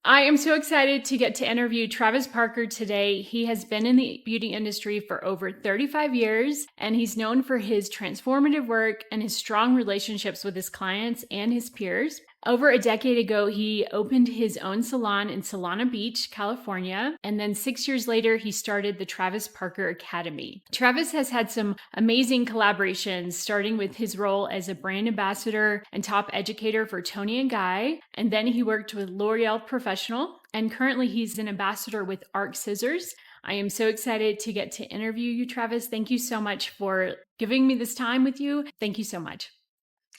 I am so excited to get to interview Travis Parker today. He has been in the beauty industry for over 35 years, and he's known for his transformative work and his strong relationships with his clients and his peers. Over a decade ago, he opened his own salon in Solana Beach, California, and then 6 years later, he started the Travis Parker Academy. Travis has had some amazing collaborations, starting with his role as a brand ambassador and top educator for Toni and Guy, and then he worked with L'Oreal Professionnel, and currently he's an ambassador with Arc Scissors. I am so excited to get to interview you, Travis. Thank you so much for giving me this time with you. Thank you so much.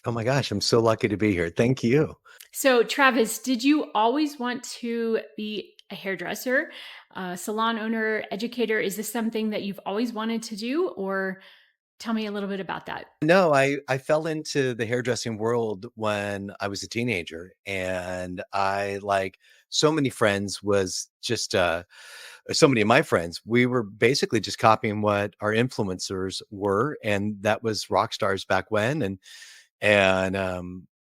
Oh my gosh, I'm so lucky to be here. Thank you. So, Travis, did you always want to be a hairdresser, salon owner, educator? Is this something that you've always wanted to do, or tell me a little bit about that? No, I fell into the hairdressing world when I was a teenager, and I, like so many friends, was just so many of my friends, we were basically just copying what our influencers were, and that was rock stars back when. And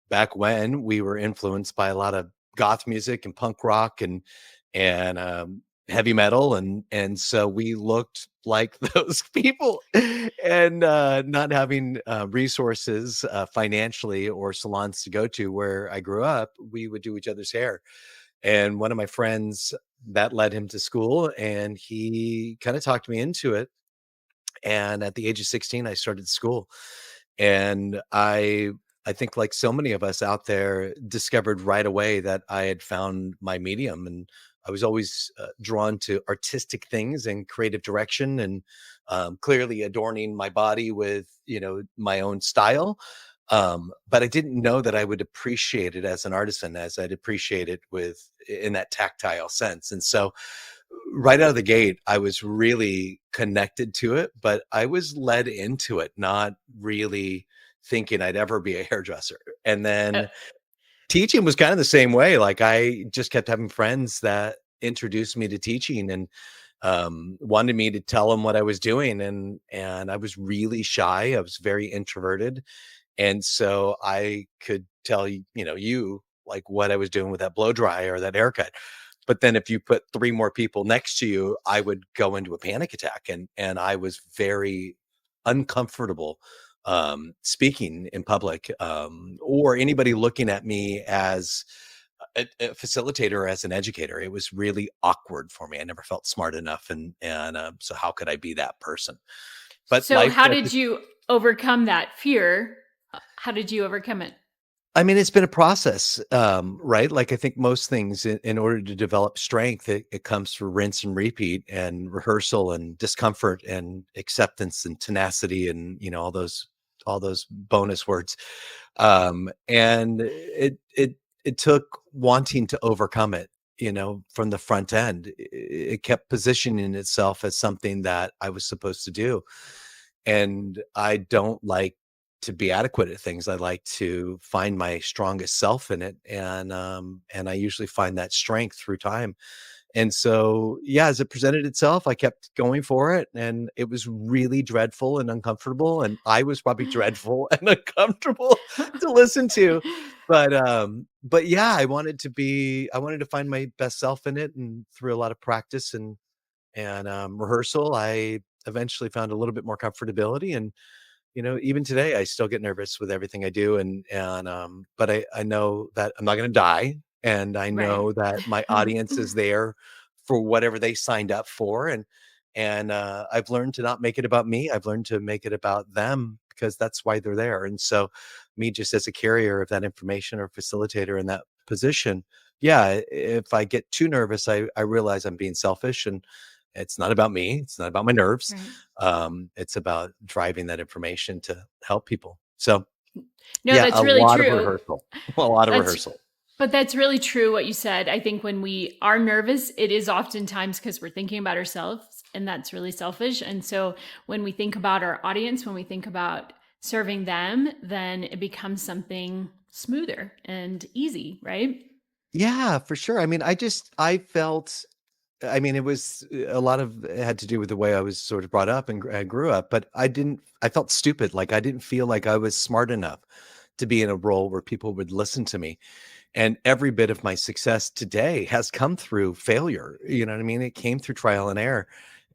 back when we were influenced by a lot of goth music and punk rock and heavy metal, and so we looked like those people. And not having resources financially or salons to go to where I grew up, we would do each other's hair. And one of my friends, that led him to school, and he kind of talked me into it. And at the age of 16, I started school. And I think, like so many of us out there, discovered right away that I had found my medium. And I was always drawn to artistic things and creative direction, and clearly adorning my body with, my own style. But I didn't know that I would appreciate it as an artisan, as I'd appreciate it in that tactile sense. And so right out of the gate, I was really connected to it, but I was led into it, not really thinking I'd ever be a hairdresser. And Uh, then teaching was kind of the same way. Like, I just kept having friends that introduced me to teaching, and wanted me to tell them what I was doing. And I was really shy. I was very introverted. And so I could tell you like what I was doing with that blow dry or that haircut. But then if you put three more people next to you, I would go into a panic attack, and I was very uncomfortable speaking in public, or anybody looking at me as a facilitator or as an educator. It was really awkward for me. I never felt smart enough, and so how could I be that person? But so, life how got did to you overcome that fear? How did you overcome it? I mean, it's been a process, right? Like, I think most things, in order to develop strength, it comes through rinse and repeat and rehearsal and discomfort and acceptance and tenacity and, all those bonus words. And it took wanting to overcome it, from the front end. It kept positioning itself as something that I was supposed to do. And I don't like to be adequate at things. I like to find my strongest self in it. And I usually find that strength through time. And so, yeah, as it presented itself, I kept going for it. And it was really dreadful and uncomfortable. And I was probably dreadful and uncomfortable to listen to. But yeah, I wanted to find my best self in it. And through a lot of practice and rehearsal, I eventually found a little bit more comfortability. And even today, I still get nervous with everything I do, but I know that I'm not going to die, and I Right. know that my audience is there for whatever they signed up for, and I've learned to not make it about me. I've learned to make it about them, because that's why they're there. And so, me, just as a carrier of that information or facilitator in that position, yeah, if I get too nervous, I realize I'm being selfish, and it's not about me. It's not about my nerves. Right. It's about driving that information to help people. So, No, yeah, that's a really lot of true. rehearsal, a lot of That's rehearsal. But that's really true what you said. I think when we are nervous, it is oftentimes because we're thinking about ourselves, and that's really selfish. And so when we think about our audience, when we think about serving them, then it becomes something smoother and easy, right? Yeah, for sure. I mean, I felt, I mean, a lot of it had to do with the way I was sort of brought up and I grew up, but I felt stupid. Like, I didn't feel like I was smart enough to be in a role where people would listen to me. And every bit of my success today has come through failure. You know what I mean? It came through trial and error.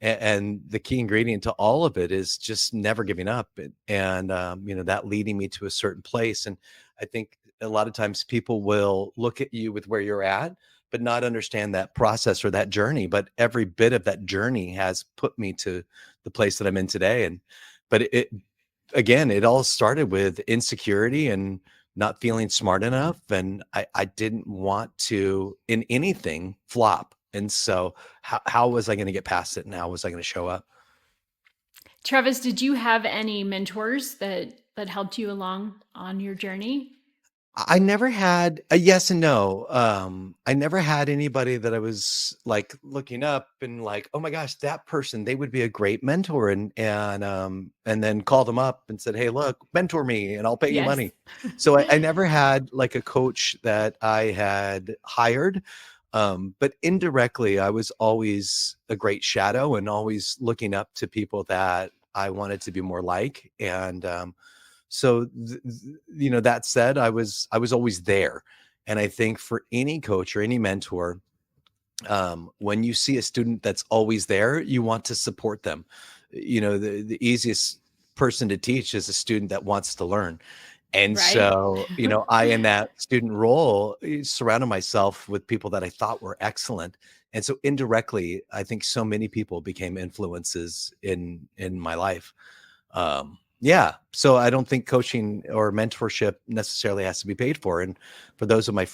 And the key ingredient to all of it is just never giving up. And that leading me to a certain place. And I think a lot of times people will look at you with where you're at, but not understand that process or that journey. But every bit of that journey has put me to the place that I'm in today. But it again, it all started with insecurity and not feeling smart enough. And I didn't want to, in anything, flop. And so, how was I going to get past it? And how was I going to show up? Travis, did you have any mentors that helped you along on your journey? I never had a yes and no. I never had anybody that I was like looking up and like, oh my gosh, that person, they would be a great mentor, and then call them up and said, hey, look, mentor me and I'll pay you Yes. money. So I never had like a coach that I had hired. But indirectly, I was always a great shadow and always looking up to people that I wanted to be more like. And that said, I was always there. And I think for any coach or any mentor, when you see a student that's always there, you want to support them. The easiest person to teach is a student that wants to learn. And Right? so, I, in that student role, surrounded myself with people that I thought were excellent. And so indirectly, I think so many people became influences in my life. Yeah, so I don't think coaching or mentorship necessarily has to be paid for. And for those of my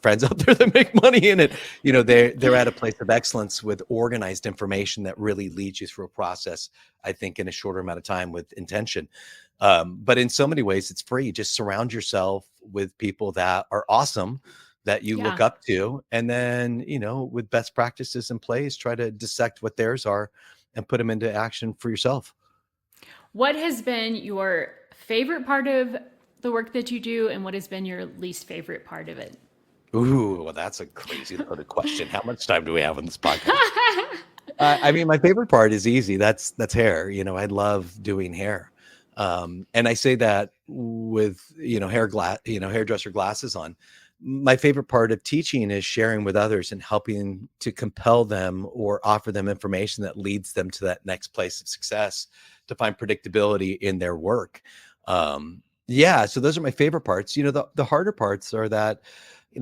friends out there that make money in it, they're at a place of excellence with organized information that really leads you through a process, I think, in a shorter amount of time with intention. But in so many ways, it's free. Just surround yourself with people that are awesome, that you look Yeah. up to, and then, with best practices in place, try to dissect what theirs are and put them into action for yourself. What has been your favorite part of the work that you do, and what has been your least favorite part of it? Ooh, well, that's a crazy loaded question. How much time do we have on this podcast? I mean, my favorite part is easy. That's hair. I love doing hair, and I say that with hairdresser glasses on. My favorite part of teaching is sharing with others and helping to compel them or offer them information that leads them to that next place of success, to find predictability in their work. Yeah, so those are my favorite parts. The harder parts are that,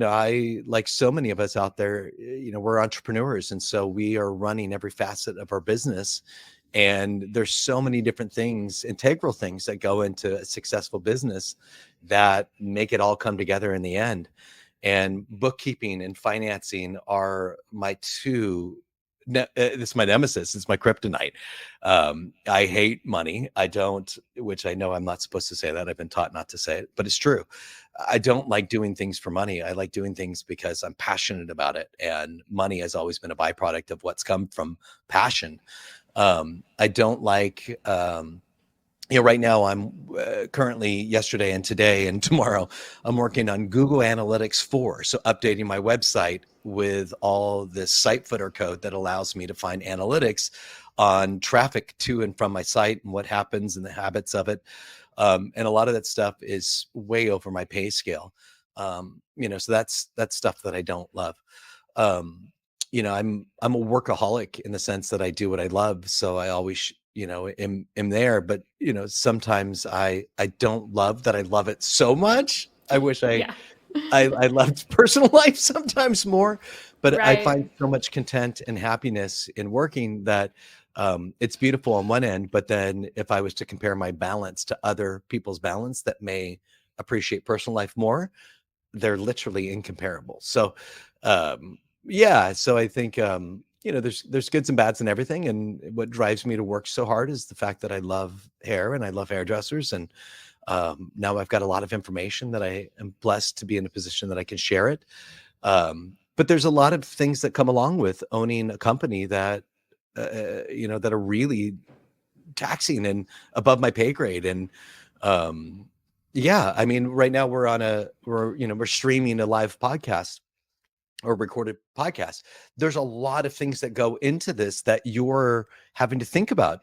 I, like so many of us out there, we're entrepreneurs. And so we are running every facet of our business. And there's so many different things, integral things that go into a successful business that make it all come together in the end. And bookkeeping and financing are my two. This is my nemesis. It's my kryptonite. I hate money. I don't, which I know I'm not supposed to say that. I've been taught not to say it, but it's true. I don't like doing things for money. I like doing things because I'm passionate about it. And money has always been a byproduct of what's come from passion. I don't like, right now I'm currently, yesterday and today and tomorrow, I'm working on Google Analytics 4. So updating my website with all this site footer code that allows me to find analytics on traffic to and from my site and what happens and the habits of it. And a lot of that stuff is way over my pay scale. So that's stuff that I don't love. Um, I'm a workaholic in the sense that I do what I love. So I always, am there. But, sometimes I don't love that I love it so much. I wish I Yeah. I loved personal life sometimes more, but I find Right. so much content and happiness in working that it's beautiful on one end. But then if I was to compare my balance to other people's balance that may appreciate personal life more, they're literally incomparable. So, yeah, so I think, there's goods and bads and everything. And what drives me to work so hard is the fact that I love hair and I love hairdressers. And now I've got a lot of information that I am blessed to be in a position that I can share it. But there's a lot of things that come along with owning a company that, that are really taxing and above my pay grade. And yeah, I mean, right now we're streaming a live podcast or recorded podcasts. There's a lot of things that go into this that you're having to think about.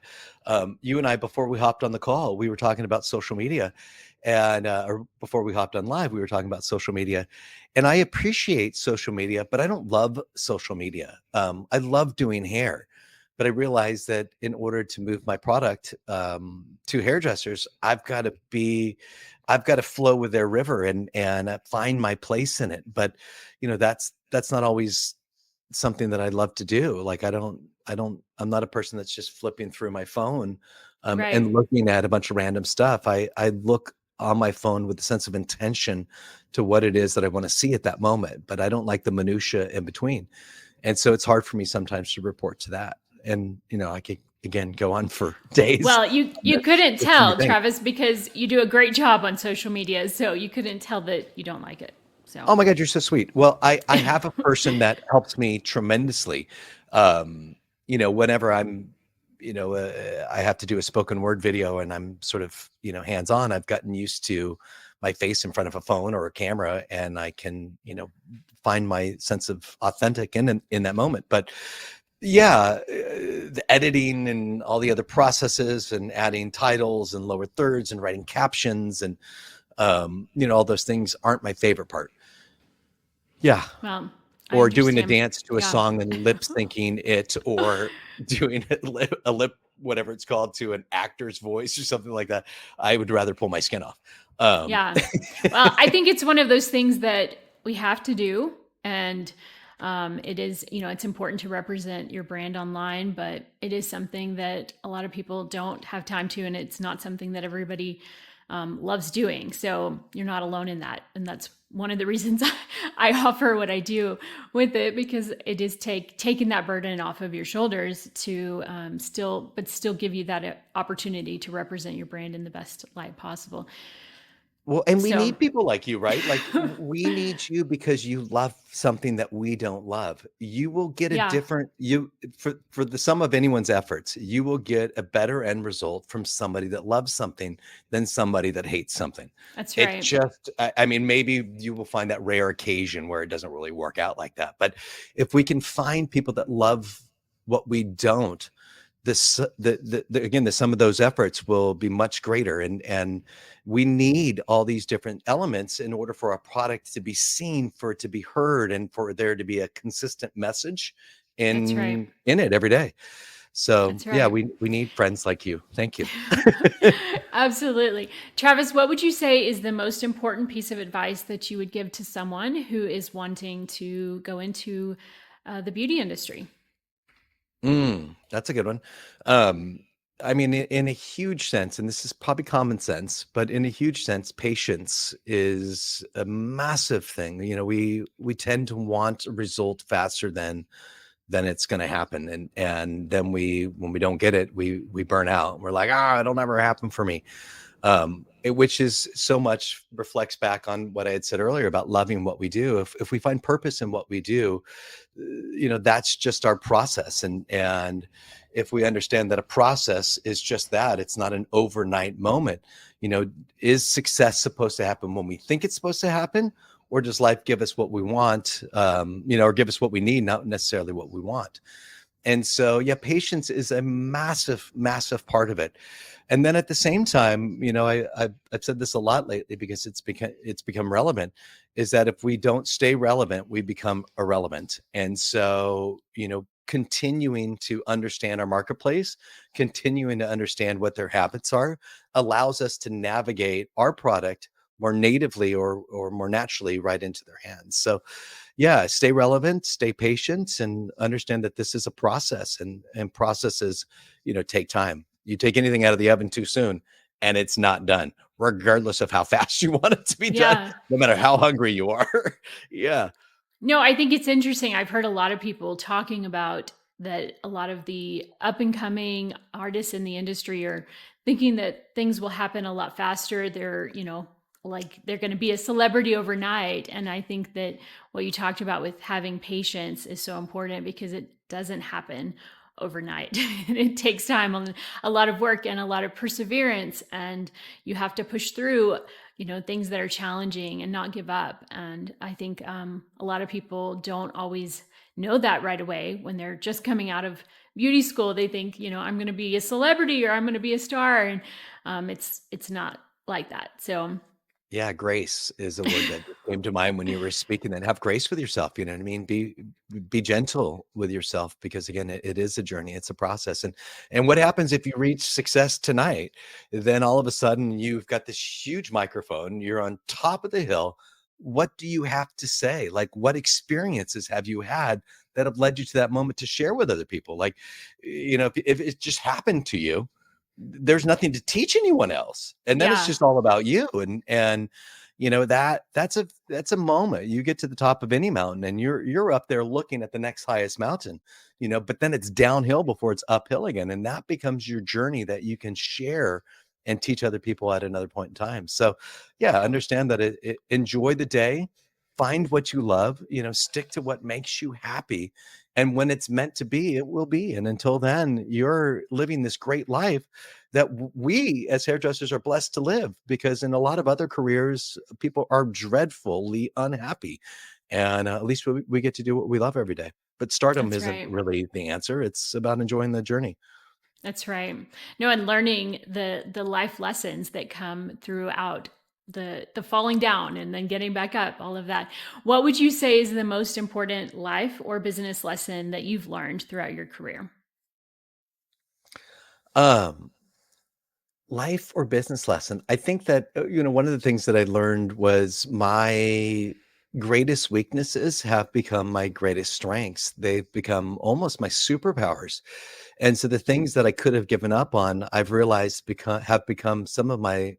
You and I, before we hopped on the call, we were talking about social media, and or before we hopped on live, we were talking about social media. And I appreciate social media, but I don't love social media. I love doing hair, but I realize that in order to move my product to hairdressers, I've got to flow with their river and find my place in it. But that's not always something that I love to do. Like I'm not a person that's just flipping through my phone Right. and looking at a bunch of random stuff. I look on my phone with a sense of intention to what it is that I want to see at that moment, but I don't like the minutia in between. And so it's hard for me sometimes to report to that. And I could again go on for days. Well, you couldn't With so many tell, things. Travis, because you do a great job on social media, so you couldn't tell that you don't like it. So, Oh my God, you're so sweet. Well, I have a person that helps me tremendously. Whenever I have to do a spoken word video and I'm sort of, hands on, I've gotten used to my face in front of a phone or a camera, and I can, find my sense of authentic in that moment. But yeah, the editing and all the other processes and adding titles and lower thirds and writing captions and, all those things aren't my favorite part. Yeah. well, I Or doing a understand. dance to a Yeah. song and lip syncing it, or doing a lip, whatever it's called, to an actor's voice or something like that. I would rather pull my skin off. Um, Yeah. Well, I think it's one of those things that we have to do. And it is, it's important to represent your brand online, but it is something that a lot of people don't have time to. And it's not something that everybody loves doing. So you're not alone in that. And that's one of the reasons I offer what I do with it, because it is taking that burden off of your shoulders to still give you that opportunity to represent your brand in the best light possible. Well, and we So need people like you, right? Like we need you because you love something that we don't love. You will get a yeah, different you for the sum of anyone's efforts, you will get a better end result from somebody that loves something than somebody that hates something. that's It right. just I mean, maybe you will find that rare occasion where it doesn't really work out like that. But if we can find people that love what we don't, this the again, the sum of those efforts will be much greater, and we need all these different elements in order for our product to be seen, for it to be heard, and for there to be a consistent message That's right. in it every day. So That's yeah, right. we need friends like you. Thank you. Absolutely. Travis, what would you say is the most important piece of advice that you would give to someone who is wanting to go into the beauty industry? That's a good one. Um, I mean, in a huge sense, and this is probably common sense, but in a huge sense, patience is a massive thing. We tend to want a result faster than it's going to happen, and then when we don't get it, we burn out. We're like, it'll never happen for me. Which is so much reflects back on what I had said earlier about loving what we do. If we find purpose in what we do, that's just our process. And if we understand that a process is just that, it's not an overnight moment. Is success supposed to happen when we think it's supposed to happen, or does life give us what we want, or give us what we need, not necessarily what we want? And so, yeah, patience is a massive, massive part of it. And then at the same time, I've said this a lot lately because it's become relevant, is that if we don't stay relevant, we become irrelevant. And so, continuing to understand our marketplace, continuing to understand what their habits are, allows us to navigate our product more natively or more naturally right into their hands. So yeah, stay relevant, stay patient, and understand that this is a process, and processes, take time. You take anything out of the oven too soon and it's not done, regardless of how fast you want it to be done, Yeah. no matter how hungry you are. Yeah. No, I think it's interesting. I've heard a lot of people talking about that a lot of the up and coming artists in the industry are thinking that things will happen a lot faster. Like they're going to be a celebrity overnight. And I think that what you talked about with having patience is so important, because it doesn't happen overnight. It takes time, a lot of work and a lot of perseverance, and you have to push through things that are challenging and not give up. And I think a lot of people don't always know that right away when they're just coming out of beauty school. They think, I'm going to be a celebrity or I'm going to be a star, and it's not like that. So Yeah, grace is a word that just came to mind when you were speaking, and have grace with yourself, you know what I mean? Be gentle with yourself, because again, it is a journey, it's a process. And what happens if you reach success tonight? Then all of a sudden you've got this huge microphone, you're on top of the hill. What do you have to say? Like, what experiences have you had that have led you to that moment to share with other people? Like, if it just happened to you, there's nothing to teach anyone else, and then it's yeah, just all about you. And that's a moment. You get to the top of any mountain and you're up there looking at the next highest mountain, but then it's downhill before it's uphill again, and that becomes your journey that you can share and teach other people at another point in time. So yeah, understand that enjoy the day, find what you love, stick to what makes you happy, and when it's meant to be, it will be. And until then, you're living this great life that we as hairdressers are blessed to live, because in a lot of other careers, people are dreadfully unhappy. And at least we get to do what we love every day. But stardom that's isn't right. really the answer. It's about enjoying the journey. That's right. No, and learning the life lessons that come throughout the falling down and then getting back up, all of that. What would you say is the most important life or business lesson that you've learned throughout your career? Um, Life or business lesson. I think that, one of the things that I learned was my greatest weaknesses have become my greatest strengths. They've become almost my superpowers. And so the things that I could have given up on, I've realized have become some of my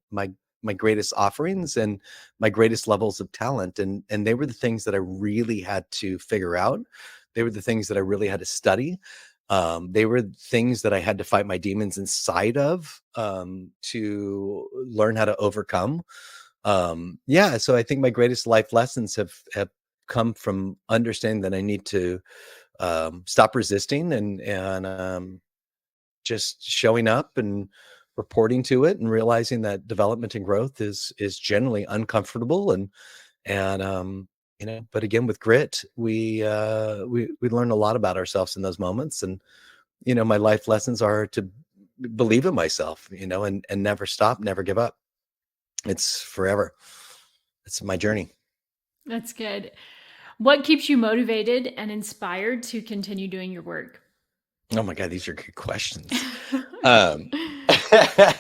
greatest offerings and my greatest levels of talent. And they were the things that I really had to figure out. They were the things that I really had to study. They were things that I had to fight my demons inside of, to learn how to overcome. Yeah, so I think my greatest life lessons have come from understanding that I need to stop resisting, and just showing up and reporting to it, and realizing that development and growth is generally uncomfortable. And but again, with grit, we learn a lot about ourselves in those moments. And my life lessons are to believe in myself, and never stop, never give up. It's forever. It's my journey. That's good. What keeps you motivated and inspired to continue doing your work? Oh my God, these are good questions. Um, I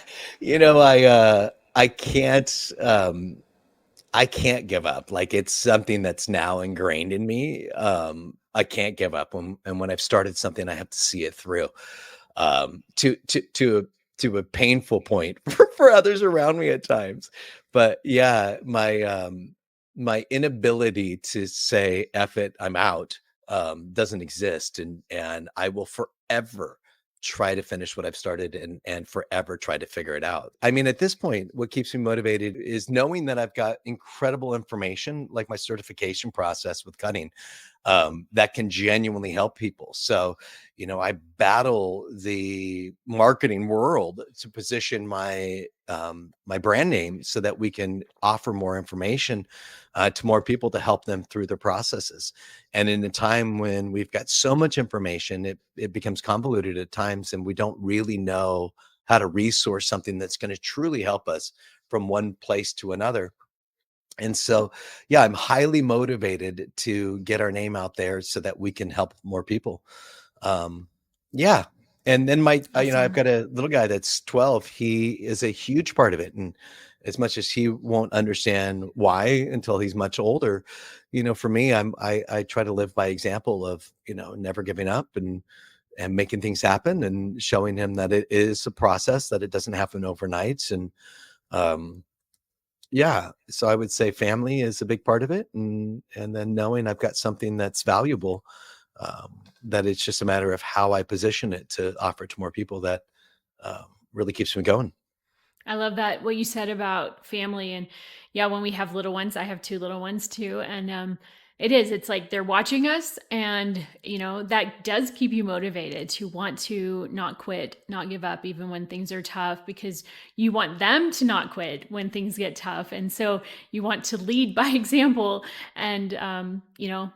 I can't give up. Like, it's something that's now ingrained in me. I can't give up. And when I've started something, I have to see it through, to a painful point for others around me at times. But yeah, my inability to say "F it, I'm out" doesn't exist, and I will forever try to finish what I've started, and forever try to figure it out. I mean, at this point, what keeps me motivated is knowing that I've got incredible information, like my certification process with cutting, that can genuinely help people. So, I battle the marketing world to position my brand name so that we can offer more information to more people to help them through their processes. And in a time when we've got so much information, it becomes convoluted at times, and we don't really know how to resource something that's going to truly help us from one place to another. And so, yeah, I'm highly motivated to get our name out there so that we can help more people. Um, yeah. And then I've Awesome. got a little guy that's 12. He is a huge part of it. And as much as he won't understand why until he's much older, for me, I try to live by example of, never giving up, and making things happen, and showing him that it is a process, that it doesn't happen overnight. And, um, yeah, so I would say family is a big part of it, and then knowing I've got something that's valuable, that it's just a matter of how I position it to offer it to more people, that really keeps me going. I love that what you said about family. And yeah, when we have little ones, I have two little ones too. And It is. It's like they're watching us, and that does keep you motivated to want to not quit, not give up, even when things are tough, because you want them to not quit when things get tough. And so you want to lead by example and,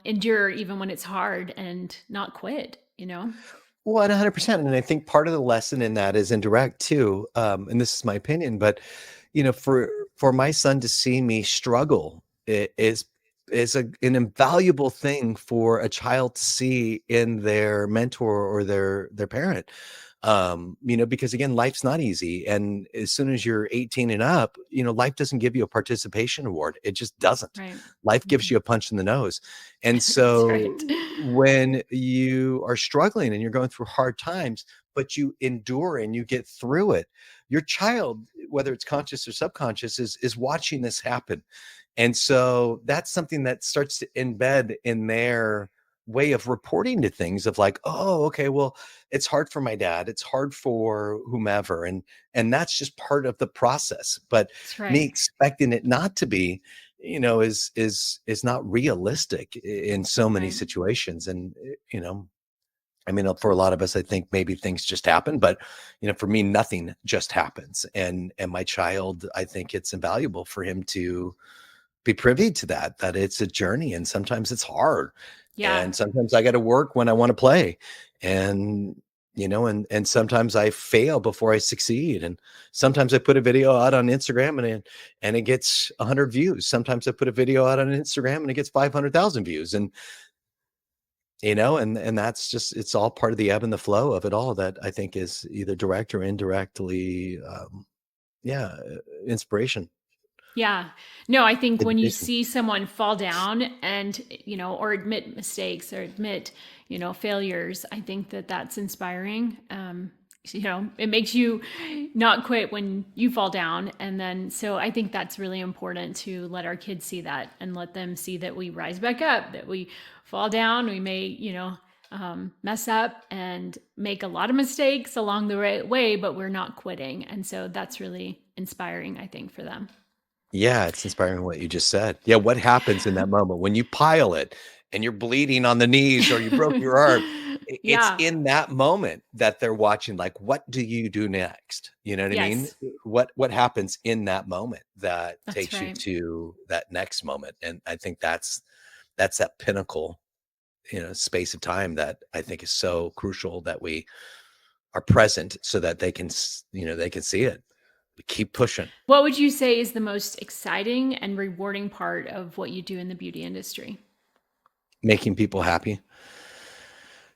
endure even when it's hard and not quit. 100%. And I think part of the lesson in that is indirect too. And this is my opinion, but for my son to see me struggle is an invaluable thing for a child to see in their mentor or their parent. Because again, life's not easy. And as soon as you're 18 and up, life doesn't give you a participation award. It just doesn't. Right. Life gives Mhm. you a punch in the nose. And That's so right. when you are struggling and you're going through hard times, but you endure and you get through it, your child, whether it's conscious or subconscious, is watching this happen. And so that's something that starts to embed in their way of reporting to things of like, oh, okay, well, it's hard for my dad, it's hard for whomever, and that's just part of the process. But That's me right. expecting it not to be, is not realistic in so many Right. situations. And I mean, for a lot of us, I think maybe things just happen, but for me, nothing just happens. And my child, I think it's invaluable for him to be privy to that it's a journey, and sometimes it's hard, Yeah. and sometimes I got to work when I want to play, and and sometimes I fail before I succeed, and sometimes I put a video out on Instagram and it gets 100 views. Sometimes I put a video out on Instagram and it gets 500,000 views, and and that's just, it's all part of the ebb and the flow of it all that I think is either direct or indirectly, yeah, inspiration, Yeah. No, I think when you education. see someone fall down and, or admit mistakes or admit, failures, I think that that's inspiring. It makes you not quit when you fall down. And then, so I think that's really important to let our kids see that and let them see that we rise back up, that we fall down, we may, mess up and make a lot of mistakes along the right way, but we're not quitting. And so that's really inspiring, I think, for them. Yeah, it's inspiring what you just said. Yeah, what happens in that moment when you pile it and you're bleeding on the knees or you broke your arm? It's Yeah. in that moment that they're watching, like, what do you do next? You know what I mean? Yes, What happens in that moment that that's takes you right. to that next moment? And I think that's that pinnacle, space of time that I think is so crucial that we are present so that they can, they can see it. Keep pushing, What would you say is the most exciting and rewarding part of what you do in the beauty industry? making people happy.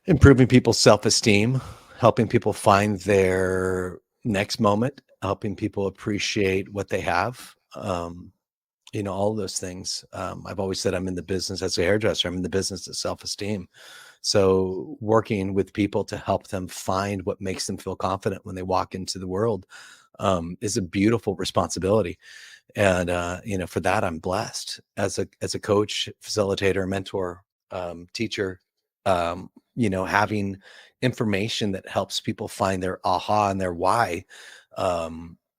Improving people's self-esteem, helping people find their next moment, helping people appreciate what they have, all of those things. I've always said I'm in the business as a hairdresser, I'm in the business of self-esteem. So working with people to help them find what makes them feel confident when they walk into the world, is a beautiful responsibility. And for that, I'm blessed as a coach, facilitator, mentor, teacher. Having information that helps people find their aha and their why,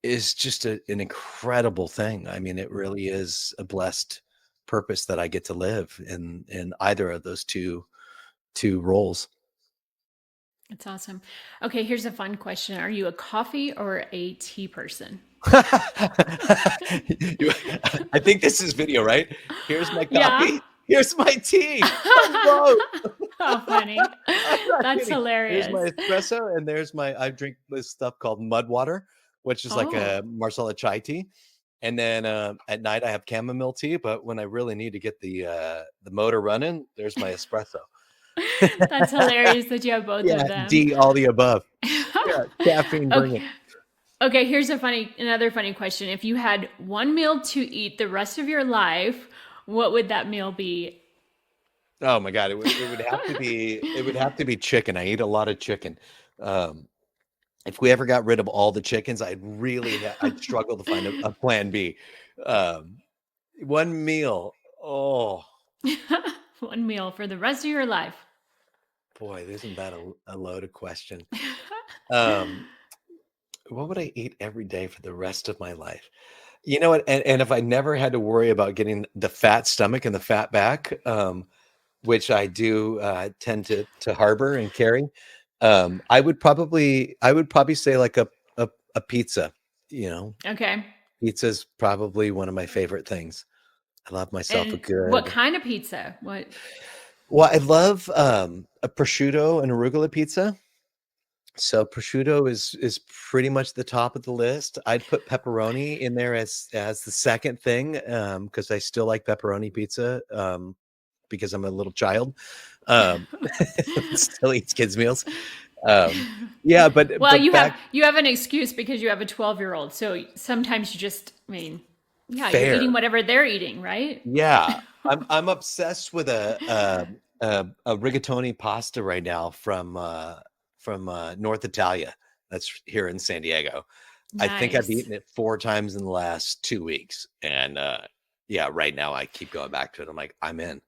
is just an incredible thing. I mean, it really is a blessed purpose that I get to live in either of those two roles. That's awesome. Okay, here's a fun question. Are you a coffee or a tea person? You- I think this is video, right? Here's my Yeah. coffee. Here's my tea. Oh, whoa. Oh, funny. I'm not That's kidding. Here's hilarious. my espresso, and I drink this stuff called mud water, which is like Oh, a Marsala chai tea. And then at night I have chamomile tea, but when I really need to get the motor running, there's my espresso. that's hilarious that you have both Yeah, of them. D, all the above. Yeah, caffeine, bring Okay. it. Okay, here's another funny question. If you had one meal to eat the rest of your life, what would that meal be? Oh my God, it would have to be chicken. I eat a lot of chicken. Um, if we ever got rid of all the chickens, I'd struggle to find a plan B. Um, one meal. Oh One meal for the rest of your life. boy, isn't that a loaded question? Um, what would I eat every day for the rest of my life? You know what? And if I never had to worry about getting the fat stomach and the fat back, which I do tend to harbor and carry, I would probably say like a pizza. You know, Okay. pizza's probably one of my favorite things. I love myself a And what good. kind of pizza? What? Well, I love a prosciutto and arugula pizza. So prosciutto is pretty much the top of the list. I'd put pepperoni in there as the second thing, because I still like pepperoni pizza, because I'm a little child, um, still eats kids' meals. Yeah, Well, but back you have an excuse because you have a 12-year-old. So sometimes you just, I mean, yeah, you're eating fair. whatever they're eating, right? Yeah, I'm obsessed with a rigatoni pasta right now from North Italia. That's here in San Diego. I think I've Nice. eaten it 4 times in the last 2 weeks, and, yeah, right now I keep going back to it. I'm like, "I'm in."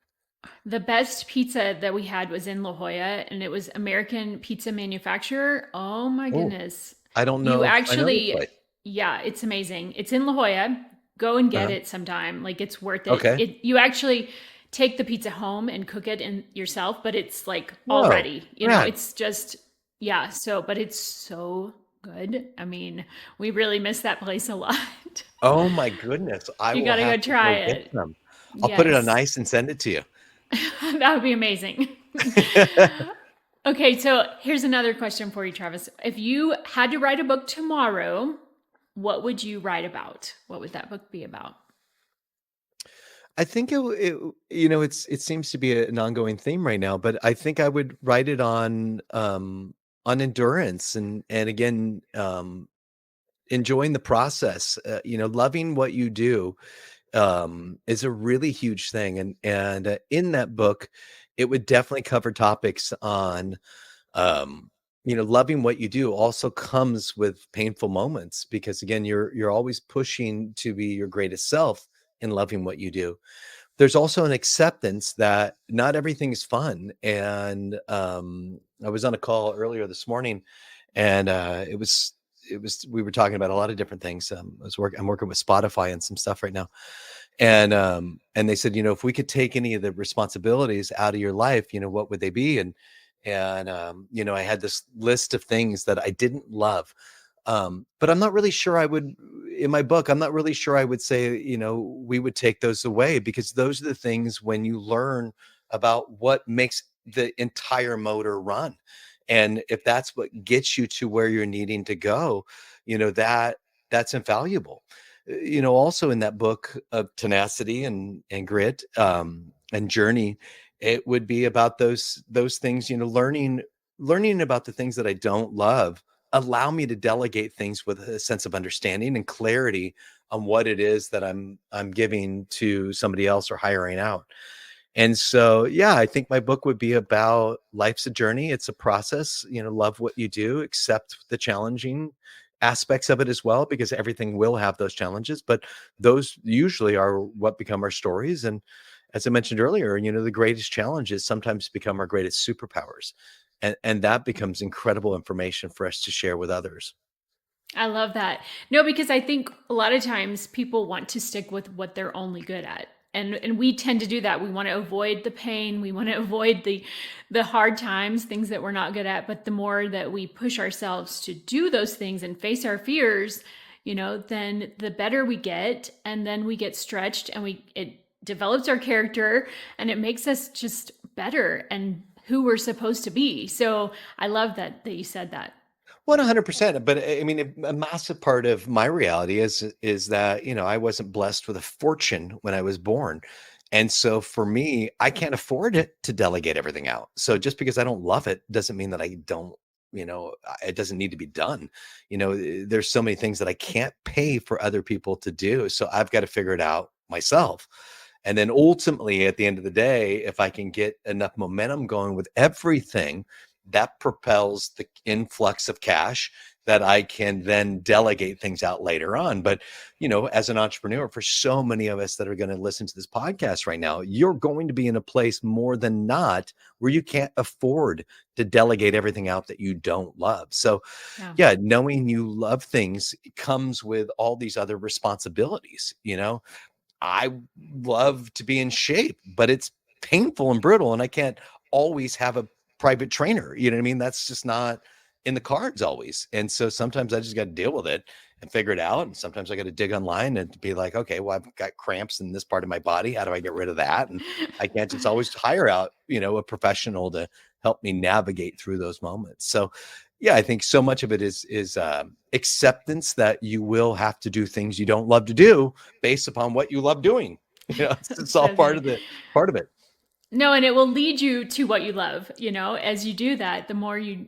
The best pizza that we had was in La Jolla, and it was American Pizza Manufacturer. Oh my Oh, goodness. I don't You know if I know this actually, place. yeah, it's amazing. It's in La Jolla. Go and get Uh-huh. it sometime. Like it's worth it. Okay. You actually take the pizza home and cook it in yourself, but it's like Whoa, already, rad. it's just yeah, but it's so good. I mean, we really miss that place a lot. Oh my goodness, I You will got to go have to try go get it. some. I'll put it on Yes. ice and send it to you. That would be amazing. Okay, so here's another question for you, Travis. If you had to write a book tomorrow, what would you write about? What would that book be about? I think it seems to be an ongoing theme right now, but I think I would write it on endurance and again, enjoying the process, loving what you do, is a really huge thing, and in that book, it would definitely cover topics on, um, loving what you do also comes with painful moments because again, you're always pushing to be your greatest self in loving what you do. There's also an acceptance that not everything is fun, and, I was on a call earlier this morning, and, it was we were talking about a lot of different things. I'm working with Spotify and some stuff right now, and they said, if we could take any of the responsibilities out of your life, what would they be? And I had this list of things that I didn't love, but I'm not really sure I would in my book, I'm not really sure I would say, we would take those away because those are the things when you learn about what makes the entire motor run. And if that's what gets you to where you're needing to go, that's invaluable. Also in that book of tenacity and grit, and journey, it would be about those things, learning about the things that I don't love allow me to delegate things with a sense of understanding and clarity on what it is that I'm giving to somebody else or hiring out. And so, yeah, I think my book would be about life's a journey. It's a process, love what you do, accept the challenging aspects of it as well, because everything will have those challenges, but those usually are what become our stories. And as I mentioned earlier, the greatest challenges sometimes become our greatest superpowers. And that becomes incredible information for us to share with others. I love that. No, because I think a lot of times people want to stick with what they're only good at. And we tend to do that. We want to avoid the pain, we want to avoid the hard times, things that we're not good at, but the more that we push ourselves to do those things and face our fears, then the better we get and then we get stretched and we it develops our character and it makes us just better and who we're supposed to be. So, I love that you said that. 100%. But I mean, a massive part of my reality is that, I wasn't blessed with a fortune when I was born. And so for me, I can't afford it to delegate everything out. So just because I don't love it doesn't mean that I don't, it doesn't need to be done. There's so many things that I can't pay for other people to do. So I've got to figure it out myself. And then ultimately, at the end of the day, if I can get enough momentum going with everything, that propels the influx of cash that I can then delegate things out later on. But, as an entrepreneur, for so many of us that are going to listen to this podcast right now, you're going to be in a place more than not where you can't afford to delegate everything out that you don't love. So, Yeah. yeah, knowing you love things comes with all these other responsibilities. I love to be in shape, but it's painful and brutal, and I can't always have a private trainer. You know what I mean? That's just not in the cards always. And so sometimes I just got to deal with it and figure it out. And sometimes I got to dig online and be like, okay, well, I've got cramps in this part of my body. How do I get rid of that? And I can't just always hire out, a professional to help me navigate through those moments. So yeah, I think so much of it is acceptance that you will have to do things you don't love to do based upon what you love doing. It's all So part of good. the part of it. No, and it will lead you to what you love. As you do that, the more you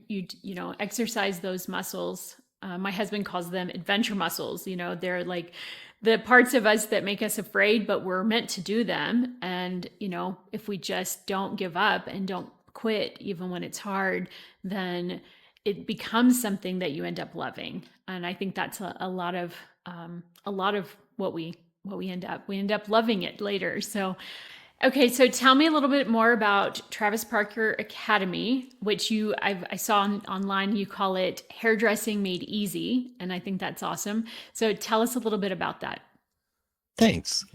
exercise those muscles. My husband calls them adventure muscles. They're like the parts of us that make us afraid, but we're meant to do them. And if we just don't give up and don't quit, even when it's hard, then it becomes something that you end up loving. And I think that's a lot of what we end up loving it later. So okay, so tell me a little bit more about Travis Parker Academy, which I saw online. You call it hairdressing made easy, and I think that's awesome. So tell us a little bit about that. Thanks.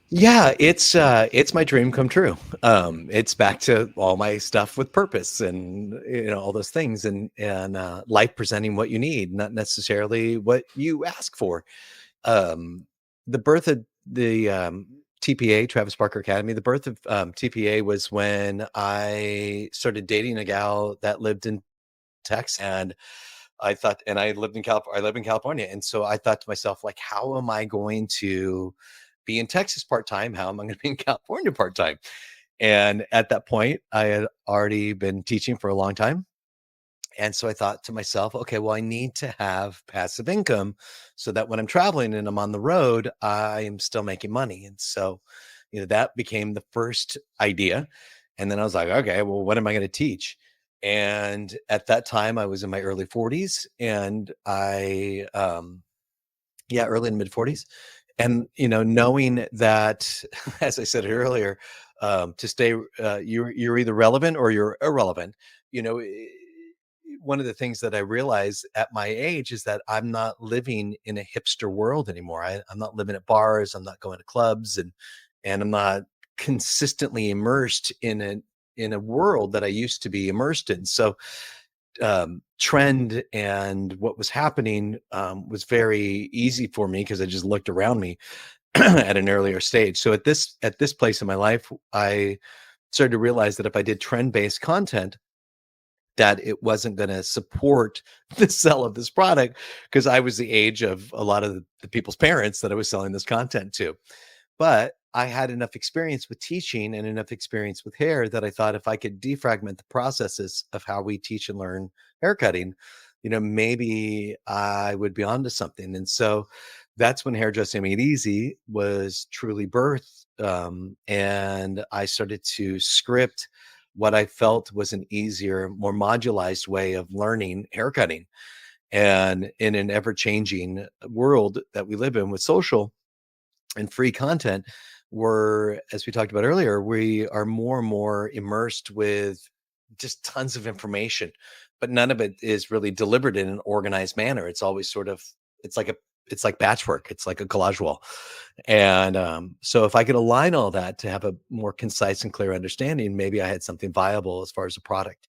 Yeah, it's my dream come true. It's back to all my stuff with purpose and all those things and life presenting what you need, not necessarily what you ask for. um, the birth of the TPA, Travis Parker Academy, the birth of TPA was when I started dating a gal that lived in Texas, and I thought, and I lived in California. I live in California, and so I thought to myself, like, how am I going to be in Texas part time? How am I going to be in California part time? And at that point, I had already been teaching for a long time. And so I thought to myself, okay, well, I need to have passive income so that when I'm traveling and I'm on the road, I am still making money. And so, that became the first idea. And then I was like, okay, well, what am I going to teach? And at that time, I was in my early 40s and yeah, early and mid 40s. And, knowing that, as I said earlier, to stay, you're either relevant or you're irrelevant. You know, one of the things that I realize at my age is that I'm not living in a hipster world anymore. I'm not living at bars. I'm not going to clubs, and I'm not consistently immersed in a world that I used to be immersed in. So trend and what was happening was very easy for me because I just looked around me at an earlier stage. So at this place in my life, I started to realize that if I did trend-based content, that it wasn't going to support the sell of this product because I was the age of a lot of the people's parents that I was selling this content to. But I had enough experience with teaching and enough experience with hair that I thought if I could defragment the processes of how we teach and learn haircutting, maybe I would be onto something. And so that's when Hairdressing Made Easy was truly birthed. And I started to script what I felt was an easier, more modularized way of learning haircutting. And in an ever changing world that we live in with social and free content, we're, as we talked about earlier, we are more and more immersed with just tons of information, but none of it is really delivered in an organized manner. It's always sort of, it's like a, it's like patchwork. It's like a collage wall. And so if I could align all that to have a more concise and clear understanding, maybe I had something viable as far as a product.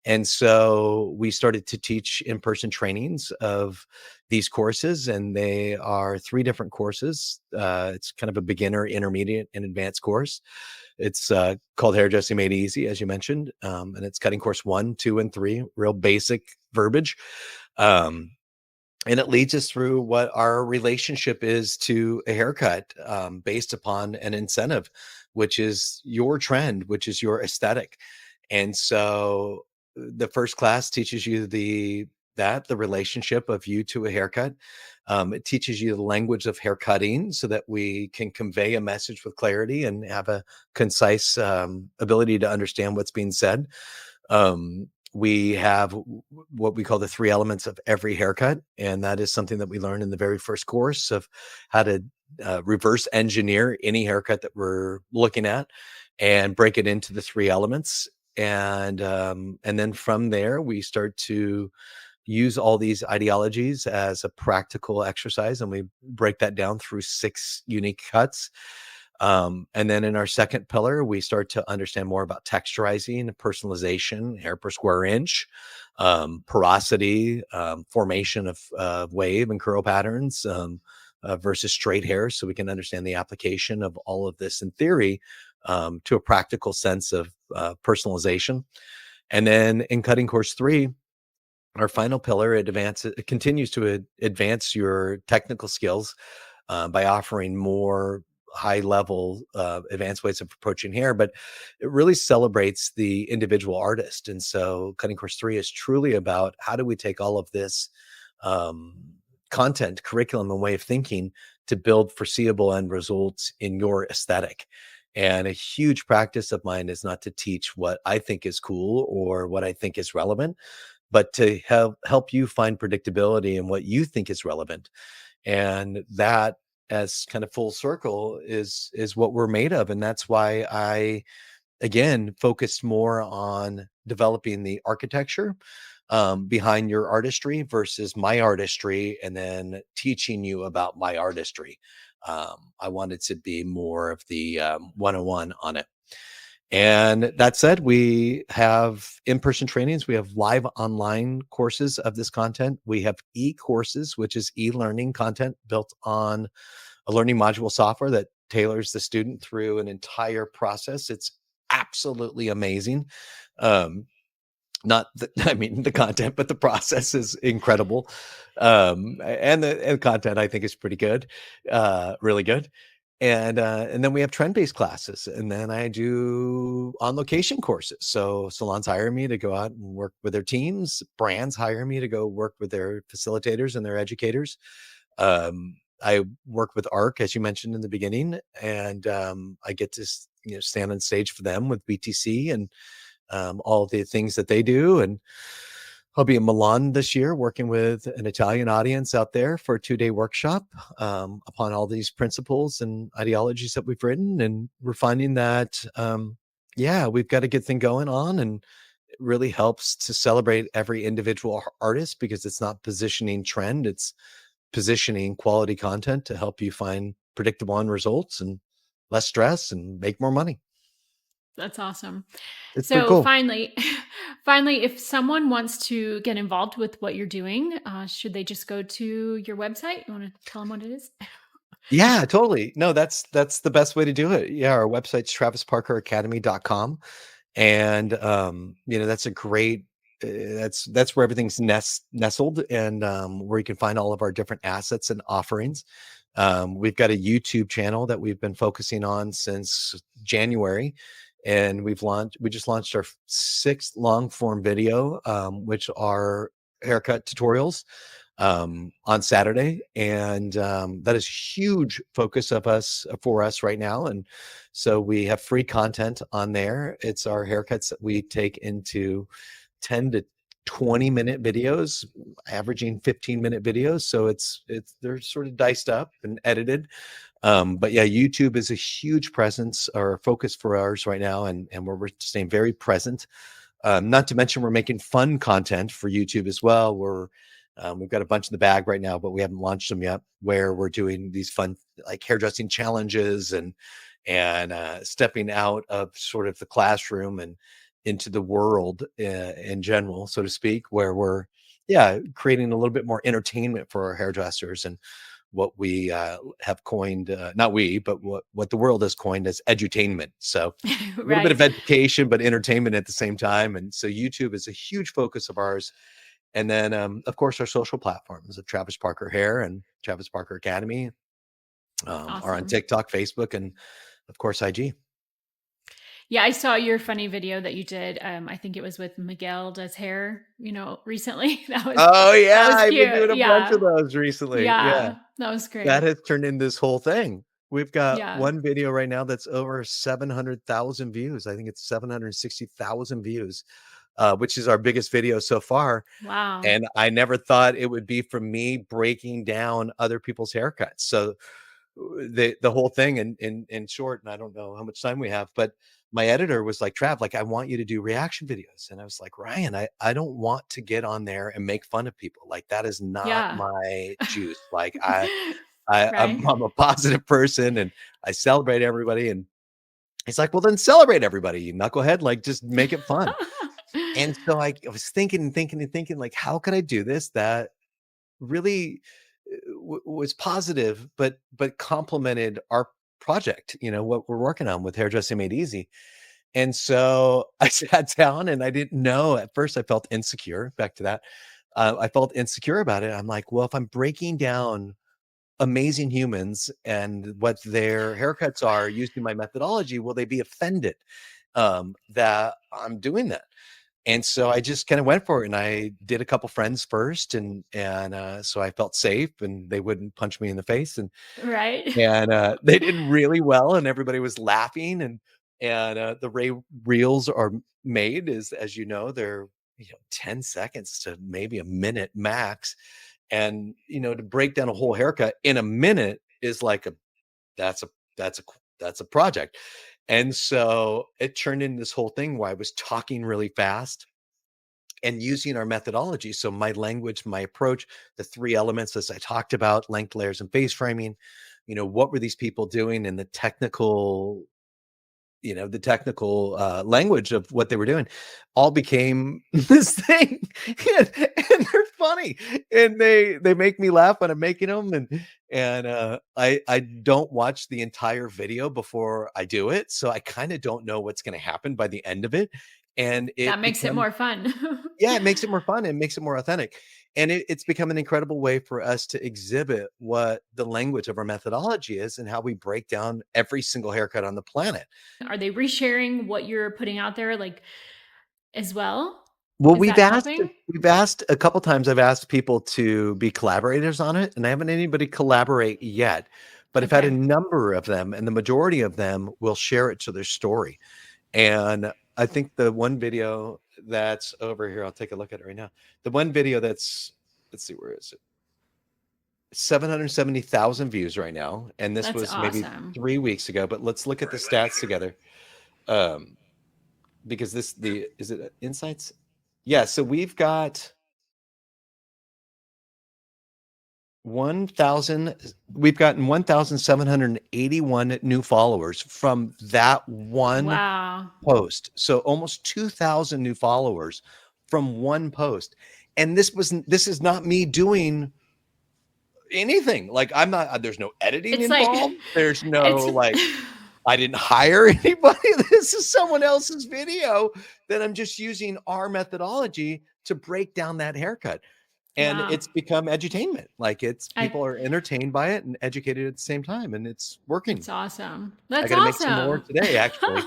And so we started to teach in-person trainings of these courses, and they are 3 different courses. It's kind of a beginner, intermediate, and advanced course. It's called Hairdressing Made Easy, as you mentioned, and it's cutting course 1, 2, and 3, real basic verbiage. Um, and it leads us through what our relationship is to a haircut, based upon an incentive, which is your trend, which is your aesthetic. And so the first class teaches you the relationship of you to a haircut. It teaches you the language of haircutting so that we can convey a message with clarity and have a concise ability to understand what's being said. We have what we call the three elements of every haircut. And that is something that we learned in the very first course of how to reverse engineer any haircut that we're looking at and break it into the three elements. And then from there, we start to use all these ideologies as a practical exercise, and we break that down through 6 unique cuts. And then in our second pillar, we start to understand more about texturizing, personalization, hair per square inch, porosity, formation of wave and curl patterns, versus straight hair. So we can understand the application of all of this in theory, to a practical sense of personalization. And then in cutting course 3, our final pillar, it continues to advance your technical skills by offering more high level advanced ways of approaching hair, but it really celebrates the individual artist. And so cutting course 3 is truly about how do we take all of this um, content, curriculum, and way of thinking to build foreseeable end results in your aesthetic. And a huge practice of mine is not to teach what I think is cool or what I think is relevant, but to help you find predictability in what you think is relevant. And that, as kind of full circle, is what we're made of. And that's why I again focused more on developing the architecture behind your artistry versus my artistry, and then teaching you about my artistry. I wanted to be more of the 101 on it. And that said, we have in-person trainings. We have live online courses of this content. We have e-courses, which is e-learning content built on a learning module software that tailors the student through an entire process. It's absolutely amazing. Um, not the, I mean, the content, but the process is incredible. And the content I think is pretty good, really good. And then we have trend-based classes, and then I do on-location courses. So salons hire me to go out and work with their teams. Brands hire me to go work with their facilitators and their educators. I work with ARC, as you mentioned in the beginning, and I get to stand on stage for them with BTC and all the things that they do. And I'll be in Milan this year working with an Italian audience out there for a 2-day workshop upon all these principles and ideologies that we've written. And we're finding that, yeah, we've got a good thing going on. And it really helps to celebrate every individual artist, because it's not positioning trend, it's positioning quality content to help you find predictable end results and less stress and make more money. That's awesome. It's pretty So cool. finally, finally, if someone wants to get involved with what you're doing, should they just go to your website? You want to tell them what it is? Yeah, totally. No, that's the best way to do it. Yeah, our website's travisparkeracademy.com. And that's a great that's where everything's nestled, and where you can find all of our different assets and offerings. We've got a YouTube channel that we've been focusing on since January, and we just launched our 6th long form video, which are haircut tutorials on Saturday. And that is huge focus of us for us right now. And so we have free content on there. It's our haircuts that we take into 10 to 20-minute videos, averaging 15-minute videos. So they're sort of diced up and edited. But yeah, YouTube is a huge presence or focus for ours right now, and we're staying very present. Not to mention we're making fun content for YouTube as well. We've got a bunch in the bag right now, but we haven't launched them yet, where we're doing these fun like hairdressing challenges and stepping out of sort of the classroom and into the world in general, so to speak, where we're creating a little bit more entertainment for our hairdressers, and what we have coined, not we, but what the world has coined as edutainment. So a little bit of Right. education, but entertainment at the same time. And so YouTube is a huge focus of ours. And then, of course, our social platforms of Travis Parker Hair and Travis Parker Academy are on Awesome. TikTok, Facebook, and of course, IG. Yeah, I saw your funny video that you did. I think it was with Miguel does hair, recently. Oh, That yeah. was I've been cute. doing a bunch of Yeah. those recently. Yeah. Yeah. That was That great. has turned in this whole thing. We've got Yeah. one video right now that's over 700,000 views. I think it's 760,000 views. which is our biggest video so far. Wow. And I never thought it would be from me breaking down other people's haircuts. So the whole thing in short, and I don't know how much time we have, but my editor was like, Trav, like, I want you to do reaction videos. And I was like, Ryan, I don't want to get on there and make fun of people. Like, that is not Yeah. my juice. Like, I'm, Right? I'm a positive person and I celebrate everybody. And he's like, well, then celebrate everybody, you knucklehead. Like, just make it fun. And so I was thinking and thinking and thinking, like, how could I do this that really was positive, but complemented our project, what we're working on with Hairdressing Made Easy. And so I sat down and I didn't know at first. I felt insecure. Back to that. I felt insecure about it. I'm like, well, if I'm breaking down amazing humans and what their haircuts are using my methodology, will they be offended that I'm doing that? And so I just kind of went for it, and I did a couple friends first, and so I felt safe, and they wouldn't punch me in the face, and Right? and they did really well, and everybody was laughing, and the reels are made as you know, they're 10 seconds to maybe a minute max, and to break down a whole haircut in a minute is like a that's a that's a that's a project. And so it turned into this whole thing where I was talking really fast and using our methodology. So my language, my approach, the three elements as I talked about, length, layers, and face framing, what were these people doing in the technical language of what they were doing, all became this thing. And they're funny, and they make me laugh when I'm making them. And I don't watch the entire video before I do it, so I kind of don't know what's going to happen by the end of it. And That it makes it becomes more fun. yeah, it makes it more fun and makes it more authentic. And it's become an incredible way for us to exhibit what the language of our methodology is and how we break down every single haircut on the planet. Are they resharing what you're putting out there, like, as well? Well, Is we've that asked helping? we've asked a couple times. I've asked people to be collaborators on it, and I haven't had anybody collaborate yet. But I've had a Okay. number of them, and the majority of them will share it to their story. And I think the one video that's over here, I'll take a look at it right now. The one video that's, let's see, where is it? 770,000 views right now, and this That's was maybe awesome. 3 weeks ago, but let's look at the stats together, um, because is it insights? Yeah, so we've gotten 1,781 new followers from that one Wow. post. So almost 2,000 new followers from one post. And this is not me doing anything. Like, I'm not, there's no editing It's like involved. There's no it's like, I didn't hire anybody. This is someone else's video that I'm just using our methodology to break down that haircut. And wow. it's become edutainment. Like, it's I people are entertained by it and educated at the same time, and it's working. That's awesome. I That's got to make some more awesome. today, actually.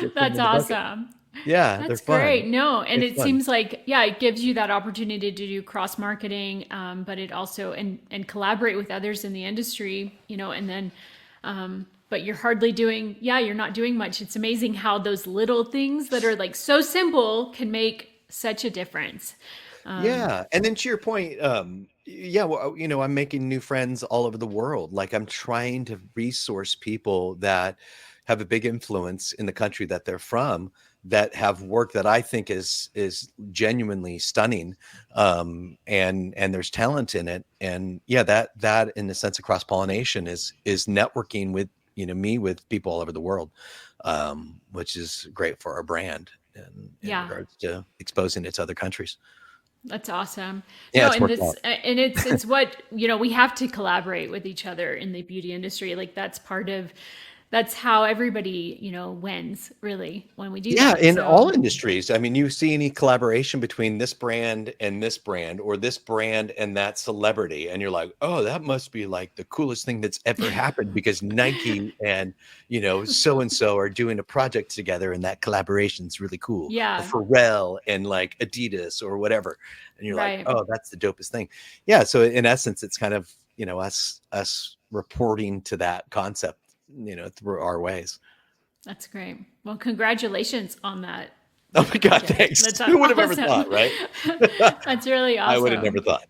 Get them That's in the bucket. awesome. Yeah, they're That's great. fun. No, and It's it fun. seems like, yeah, it gives you that opportunity to do cross marketing, but it also and collaborate with others in the industry, and then, but you're hardly doing, yeah, you're not doing much. It's amazing how those little things that are like so simple can make such a difference. Yeah, and then to your point, yeah, well, I'm making new friends all over the world. Like, I'm trying to resource people that have a big influence in the country that they're from, that have work that I think is genuinely stunning, and there's talent in it. And yeah, that in the sense of cross pollination is networking with me with people all over the world, which is great for our brand in Yeah. regards to exposing it to other countries. That's awesome. Yeah, No, it's and worked this out. and it's what, we have to collaborate with each other in the beauty industry. Like that's how everybody, wins really when we do Yeah, that. in So, all industries. I mean, you see any collaboration between this brand, or this brand and that celebrity, and you're like, "Oh, that must be like the coolest thing that's ever happened because Nike and, so and so are doing a project together, and that collaboration's really cool." Or yeah, Pharrell and like Adidas or whatever. And you're like, right. "Oh, that's the dopest thing." Yeah, so in essence, it's kind of, us reporting to that concept, through our ways. That's great. Well, congratulations on that. Oh my God, Okay, thanks. that's Who would have ever awesome. thought, right? That's really I would have never awesome. thought.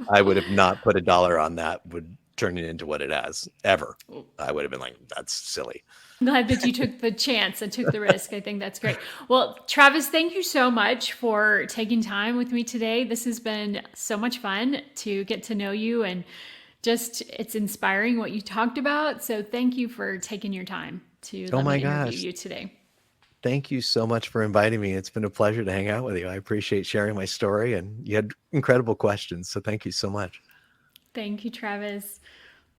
I would have not put a dollar on that would turn it into what it has ever. I would have been like, that's silly. Glad that you took the chance and took the risk. I think that's great. Well, Travis, thank you so much for taking time with me today. This has been so much fun to get to know you, and just it's inspiring what you talked about. So thank you for taking your time to Oh let my me interview gosh. you today. Thank you so much for inviting me. It's been a pleasure to hang out with you. I appreciate sharing my story, and you had incredible questions. So thank you so much. Thank you, Travis.